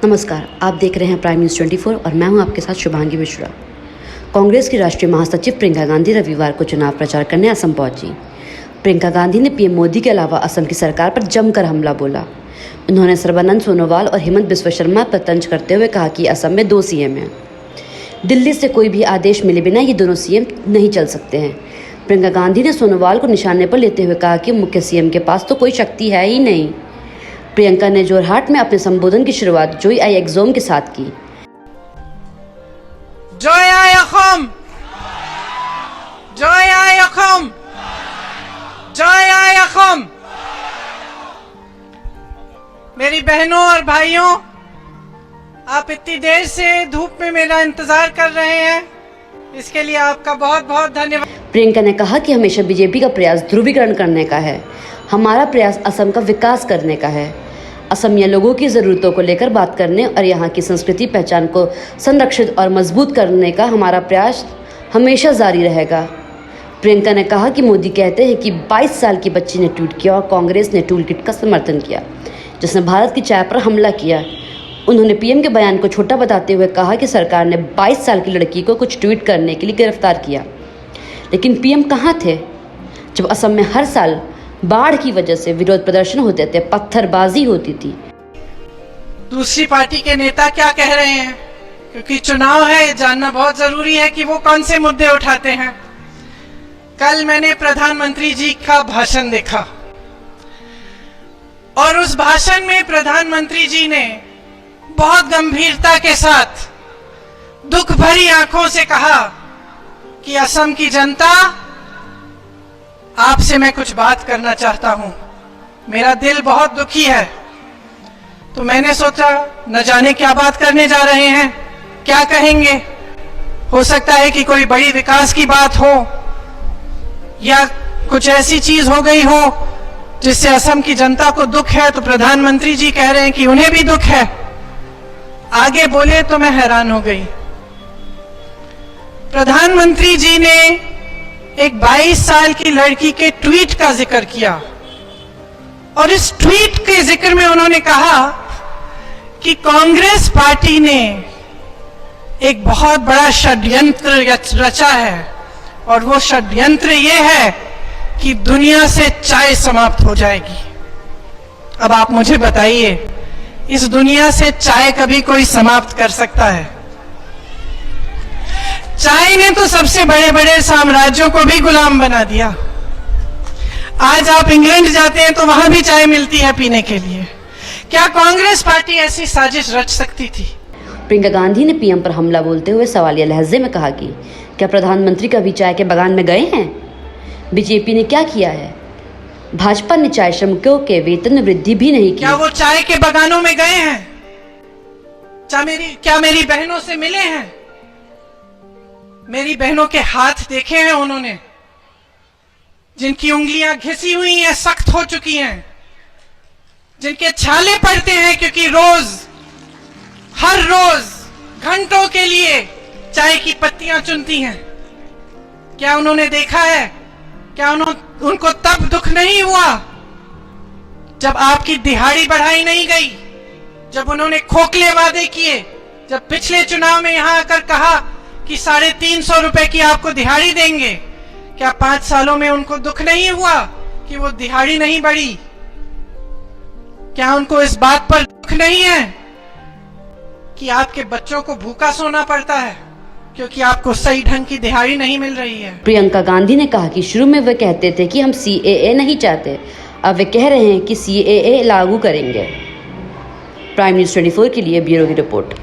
नमस्कार, आप देख रहे हैं प्राइम न्यूज़ 24 और मैं हूं आपके साथ शुभांगी मिश्रा। कांग्रेस की राष्ट्रीय महासचिव प्रियंका गांधी रविवार को चुनाव प्रचार करने असम पहुंची। प्रियंका गांधी ने पीएम मोदी के अलावा असम की सरकार पर जमकर हमला बोला। उन्होंने सर्बानंद सोनोवाल और हेमंत बिस्वा शर्मा पर तंज करते हुए कहा कि असम में 2 सीएम हैं। दिल्ली से कोई भी आदेश मिले बिना ये दोनों सीएम नहीं चल सकते हैं। प्रियंका गांधी ने सोनोवाल को निशाने पर लेते हुए कहा कि मुख्य सीएम के पास तो कोई शक्ति है ही नहीं। प्रियंका ने जोरहाट में अपने संबोधन की शुरुआत जोई आई एक्सोम के साथ की। जय आई असम, जय आई असम, जय आई असम। मेरी बहनों और भाइयों, आप इतनी देर से धूप में मेरा इंतजार कर रहे हैं, इसके लिए आपका बहुत बहुत धन्यवाद। प्रियंका ने कहा कि हमेशा बीजेपी का प्रयास ध्रुवीकरण करने का है। हमारा प्रयास असम का विकास करने का है। असमिया लोगों की ज़रूरतों को लेकर बात करने और यहाँ की संस्कृति पहचान को संरक्षित और मजबूत करने का हमारा प्रयास हमेशा जारी रहेगा। प्रियंका ने कहा कि मोदी कहते हैं कि 22 साल की बच्ची ने ट्वीट किया और कांग्रेस ने टूल किट का समर्थन किया जिसने भारत की चाय पर हमला किया। उन्होंने पीएम के बयान को छोटा बताते हुए कहा कि सरकार ने 22 साल की लड़की को कुछ ट्वीट करने के लिए गिरफ्तार किया, लेकिन पीएम कहाँ थे जब असम में हर साल बाढ़ की वजह से विरोध प्रदर्शन होते थे, पत्थरबाजी होती थी। दूसरी पार्टी के नेता क्या कह रहे हैं, क्योंकि चुनाव है, ये जानना बहुत जरूरी है कि वो कौन से मुद्दे उठाते हैं। कल मैंने प्रधानमंत्री जी का भाषण देखा और उस भाषण में प्रधानमंत्री जी ने बहुत गंभीरता के साथ दुख भरी आंखों से कहा कि असम की जनता, आपसे मैं कुछ बात करना चाहता हूं, मेरा दिल बहुत दुखी है। तो मैंने सोचा न जाने क्या बात करने जा रहे हैं, क्या कहेंगे। हो सकता है कि कोई बड़ी विकास की बात हो या कुछ ऐसी चीज हो गई हो जिससे असम की जनता को दुख है। तो प्रधानमंत्री जी कह रहे हैं कि उन्हें भी दुख है। आगे बोले तो मैं हैरान हो गई। प्रधानमंत्री जी ने एक 22 साल की लड़की के ट्वीट का जिक्र किया और इस ट्वीट के जिक्र में उन्होंने कहा कि कांग्रेस पार्टी ने एक बहुत बड़ा षड्यंत्र रचा है और वो षड्यंत्र ये है कि दुनिया से चाय समाप्त हो जाएगी। अब आप मुझे बताइए, इस दुनिया से चाय कभी कोई समाप्त कर सकता है? चाय ने तो सबसे बड़े बड़े साम्राज्यों को भी गुलाम बना दिया। आज आप इंग्लैंड जाते हैं तो वहां भी चाय मिलती है पीने के लिए। क्या कांग्रेस पार्टी ऐसी साजिश रच सकती थी? प्रियंका गांधी ने पीएम पर हमला बोलते हुए सवालिया लहजे में कहा कि क्या प्रधानमंत्री कभी चाय के बागान में गए हैं? बीजेपी ने क्या किया है? भाजपा ने चाय श्रमिकों के वेतन में वृद्धि भी नहीं की। क्या वो चाय के बागानों में गए हैं? क्या मेरी बहनों से मिले हैं? मेरी बहनों के हाथ देखे हैं उन्होंने, जिनकी उंगलियां घिसी हुई हैं, सख्त हो चुकी हैं, जिनके छाले पड़ते हैं क्योंकि हर रोज घंटों के लिए चाय की पत्तियां चुनती हैं। क्या उन्होंने देखा है? क्या उनको तब दुख नहीं हुआ जब आपकी दिहाड़ी बढ़ाई नहीं गई, जब उन्होंने खोखले वादे किए, जब पिछले चुनाव में यहां आकर कहा कि 350 रुपए की आपको दिहाड़ी देंगे? क्या 5 सालों में उनको दुख नहीं हुआ कि वो दिहाड़ी नहीं बढ़ी? क्या उनको इस बात पर दुख नहीं है कि आपके बच्चों को भूखा सोना पड़ता है क्योंकि आपको सही ढंग की दिहाड़ी नहीं मिल रही है? प्रियंका गांधी ने कहा कि शुरू में वे कहते थे कि हम CAA नहीं चाहते, अब वे कह रहे हैं कि CAA लागू करेंगे। प्राइम न्यूज़ 24 के लिए ब्यूरो की रिपोर्ट।